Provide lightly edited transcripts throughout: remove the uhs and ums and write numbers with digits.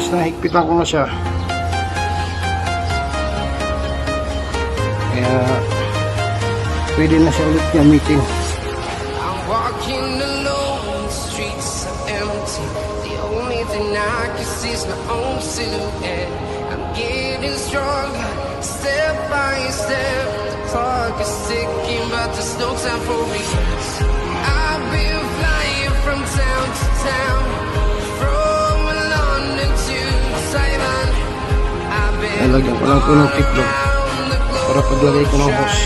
Nahigpitan ko na siya, kaya pwede na siya ulit gamitin. I'm walking alone, the streets are empty. The only thing I can see is my own silhouette. I'm getting stronger, step by step. The clock is ticking, but there's no time for me. I've been flying from town to town, from London to Taiwan. I've been Nalagyan ko lang ito ng tiklog para paglagay ko ng hose.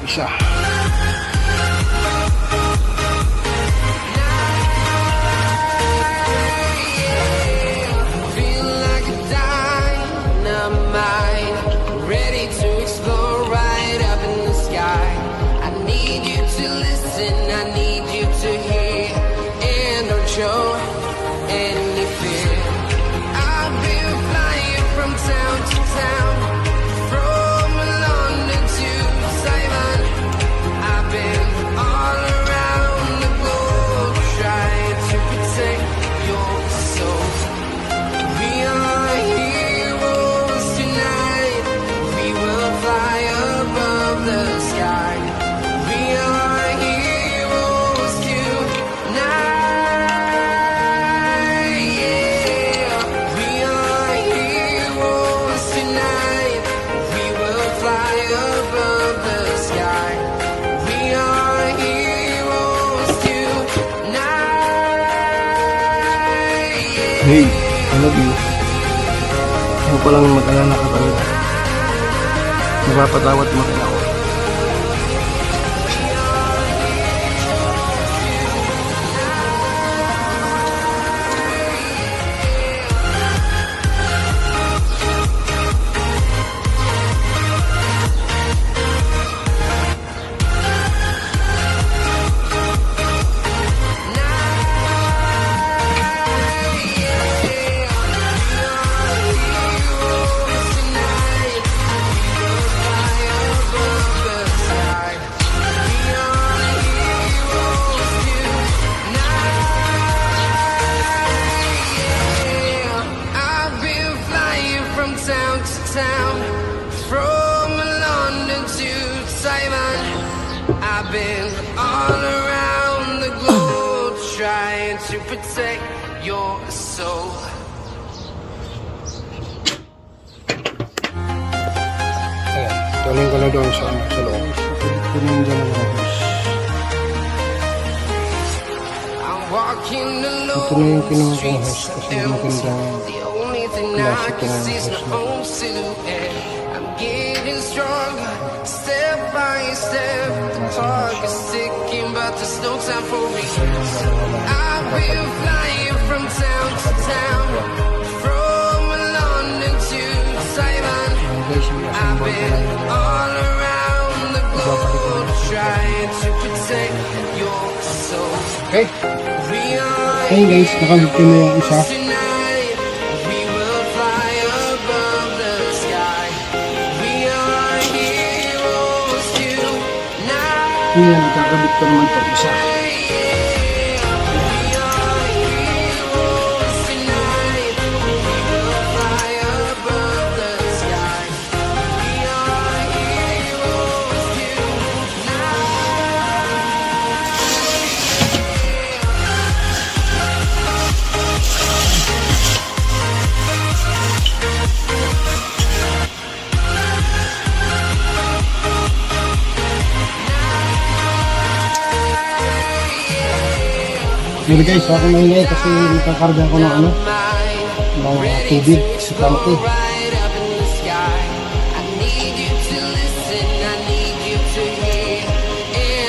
Isa. Hey, I love you. Ako pa lang mag-alala ka talaga. Napapatawad mo rin ako. From London to Taiwan, I've been all around the globe trying to protect your soul. Ayan, tuloy ko na doon sa loob. Kunin dyan ang hose. Ito na yung kinuha kong hose kasi magandang klase ito ng hose na. Getting stronger, step by step. The clock is ticking, but there's no time for me. I've been flying from town to town, from London to Taiwan. I've been all around the globe trying to protect your soul. Okay. Hey guys, nakabigti na yung isa. Ngayon, kakabit ko naman ito isa. Pero guys, ako maingay kasi nakakarga ko ng ano, ng tubig sa tangke.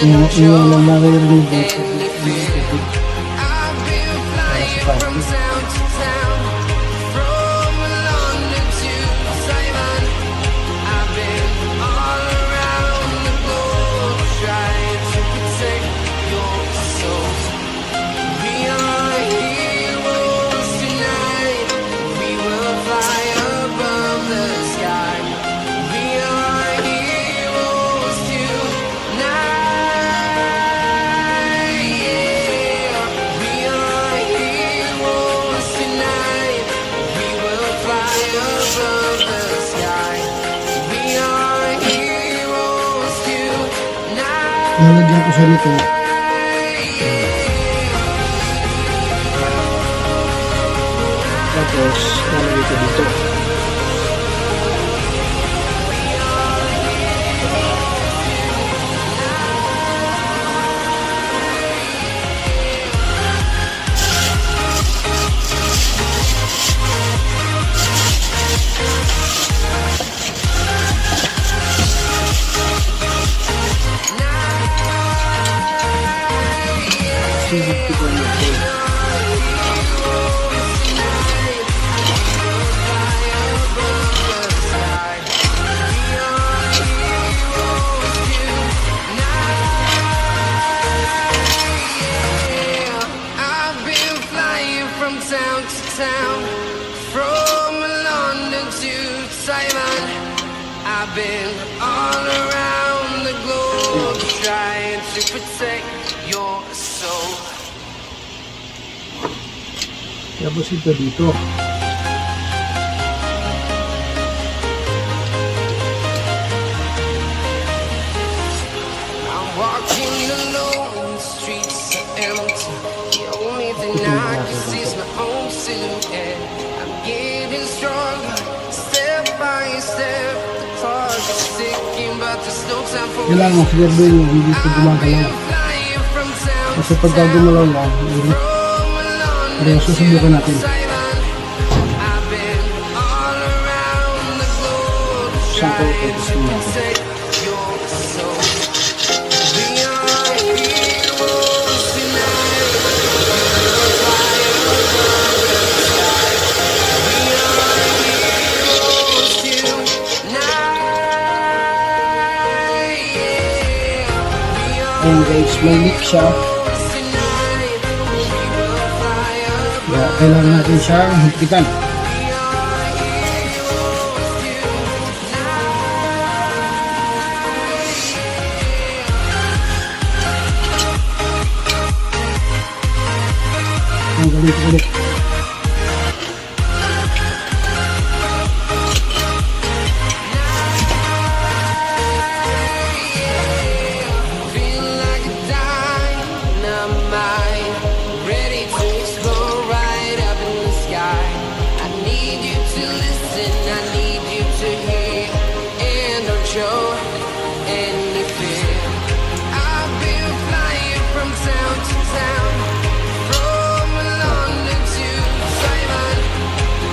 Yung lang naririnig ko sa tubig. Para sa tangke. Nalagyan ko siya nito. Tapos, nalagay ko dito. Town to town, from London to Taiwan, I've been all around the globe trying to protect your soul. Tapos ito dito. I'm walking alone, the streets are empty. The only thing I can see is my own silhouette. I'm getting stronger, step by step. The clock is ticking, but there's no time for me. Kailangan sigurduhin yung hindi ito gumagalaw. Kasi pagka gumalaw lang, pero susubukan natin. Saan ko ito gusto natin? Ayan guys, may leak siya. Kaya kailangan natin siyang higpitan. Ang galit ulit.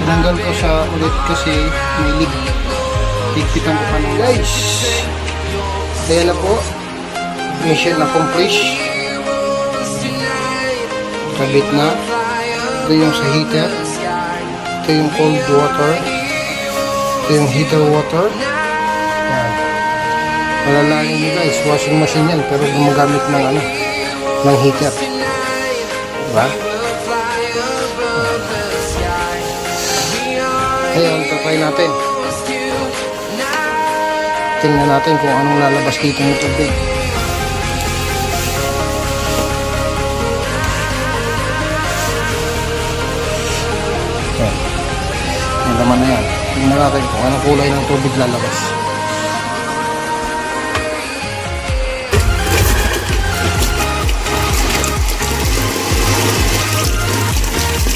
Tinanggal ko siya ulit kasi may leak. Higpitan ko pa ng guys. Kaya na po. Mission accomplish. Kabit na. Ito yung sa heater. Ito yung cold water. Ito yung heater water. Yan. Malalain nyo guys. Washing machine yan. Pero gumagamit ng ano. Ng heater. Diba? Ngayon, tatry natin. Tingnan natin kung anong lalabas dito ng tubig. Yan naman na yan. Tingnan natin kung anong kulay ng tubig lalabas.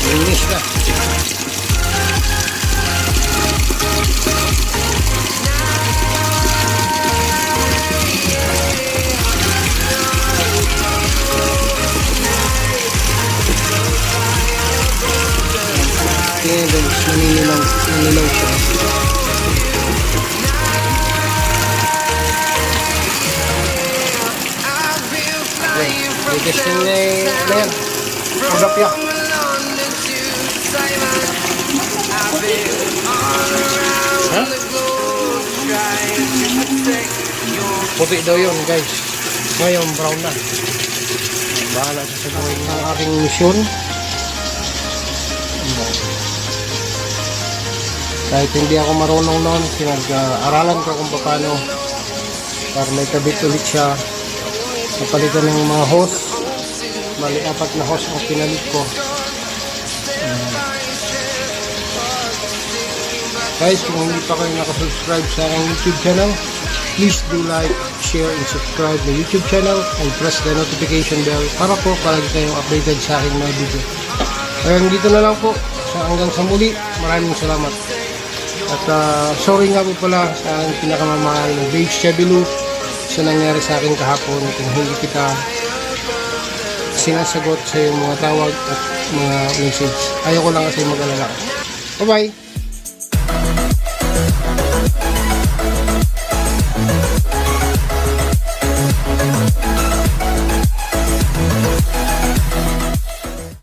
Linis na. Tingnan guys, naninilaw siya. Testing na yan. Udap ya. Ha? Puti daw yun guys. Ngayon brown na. Bahala sa sabuhin ng aking misyon. Kahit hindi ako marunong noon, pinag-aralan ko kung paano para may kabit ulit siya. Napalitan ng mga hose. Mali 4 na hose ang pinalit ko. Guys, kung hindi pa kayo nakasubscribe sa aking YouTube channel, please do like, share, and subscribe my YouTube channel and press the notification bell para po palagi kayong updated sa aking mga video. Ayun, dito na lang po. Hanggang sa muli, maraming salamat. At sorry nga po pala sa aking pinakamamahal na Beige Chabilu sa nangyari sa akin kahapon kung hindi kita sinasagot sa iyong mga tawag at mga message. Ayaw ko lang kasi mag-alala. Bye-bye!